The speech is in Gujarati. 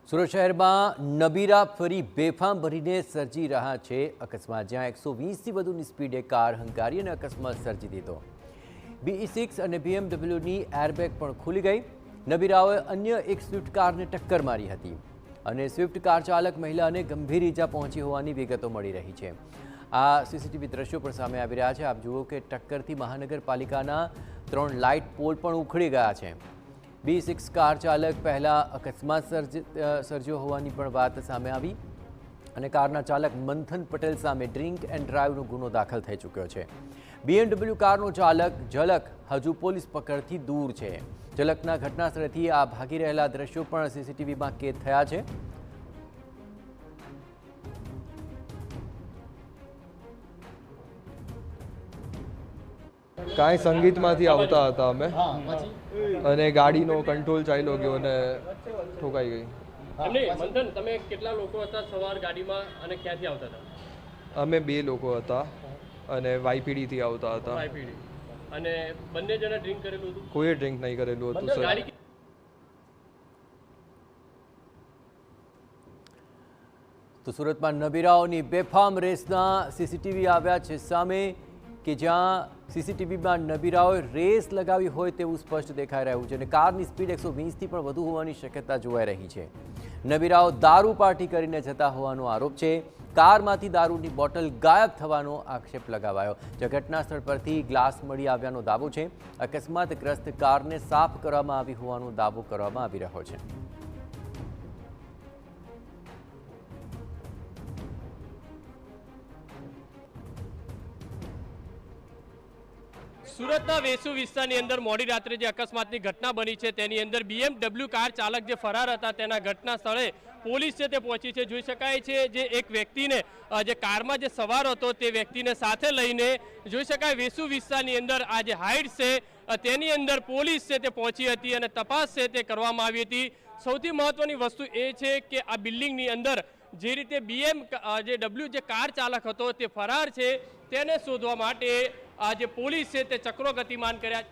સુરત શહેરમાં નબીરા ફરી બેફામ ભરીને સર્જી રહ્યા છે અકસ્માત, જ્યાં 120થી વધુની સ્પીડે કાર હંકારી અને અકસ્માત સર્જી દીધો। BE6 અને BMWની એરબેગ પણ ખુલી ગઈ। નબીરાઓએ અન્ય એક સ્વિફ્ટ કારને ટક્કર મારી હતી અને સ્વિફ્ટ કાર ચાલક મહિલાને ગંભીર ઈજા પહોંચી હોવાની વિગતો મળી રહી છે। આ સીસીટીવી દ્રશ્યો પણ સામે આવી રહ્યા છે। આપ જુઓ કે ટક્કરથી મહાનગરપાલિકાના 3 લાઇટ પોલ પણ ઉખડી ગયા છે। BE6 કાર ચાલક પહેલા અકસ્માત સર્જ્યો હોવાની પણ વાત સામે આવી અને કારના ચાલક મંથન પટેલ સામે ડ્રિંક એન્ડ ડ્રાઈવનો ગુનો દાખલ થઈ ચૂક્યો છે। BMW કારનો ચાલક ઝલક હજુ પોલીસ પકડથી દૂર છે। ઝલકના ઘટના સ્થળેથી આ ભાગી રહેલા દ્રશ્યો પણ સીસીટીવીમાં કેદ થયા છે। કાંઈ સંગીતમાંથી આવતા હતા અમે અને ગાડીનો કંટ્રોલ ચાલ્યો ગયો અને ઠોકાઈ ગઈ। મંથન, તમે કેટલા લોકો હતા સવાર ગાડીમાં અને ક્યાંથી આવતા હતા? અમે 2 લોકો હતા અને YPD થી આવતા હતા। YPD અને બંને જણા ડ્રિંક કરેલું હતું? કોઈએ ડ્રિંક નહીં કરેલું હતું સર। તો સુરતમાં નબીરાઓની બેફામ રેસના સીસીટીવી આવ્યા છે સામે કે જ્યાં સીસીટીવીમાં નબીરાઓએ રેસ લગાવી હોય તેવું સ્પષ્ટ દેખાઈ રહ્યું છે અને કારની સ્પીડ 120થી પણ વધુ હોવાની શક્યતા જોવાઈ રહી છે। નબીરાઓ દારૂ પાર્ટી કરીને જતા હોવાનો આરોપ છે। કારમાંથી દારૂની બોટલ ગાયબ થવાનો આક્ષેપ લગાવાયો છે। ઘટના સ્થળ પરથી ગ્લાસ મળી આવ્યાનો દાવો છે। અકસ્માતગ્રસ્ત કારને સાફ કરવામાં આવી હોવાનો દાવો કરવામાં આવી રહ્યો છે। સુરતના વેસુ વિસ્તારની અંદર મોડી રાત્રે જે અકસ્માતની ઘટના બની છે તેની અંદર BMW કાર ચાલક જે ફરાર હતા તેના ઘટના સ્થળે પોલીસ છે તે પહોંચી છે। જોઈ શકાય છે જે એક વ્યક્તિને જે કારમાં જે સવાર હતો તે વ્યક્તિને સાથે લઈને જોઈ શકાય વેસુ વિસ્તારની અંદર આ જે હાઇટ્સ છે તેની અંદર પોલીસ છે તે પહોંચી હતી અને તપાસ છે તે કરવામાં આવી હતી। સૌથી મહત્વની વસ્તુ એ છે કે આ બિલ્ડિંગની અંદર જે રીતે BMW જે કાર ચાલક હતો તે ફરાર છે તેને શોધવા માટે આ જે પોલીસ છે તે ચક્રો ગતિમાન કર્યા।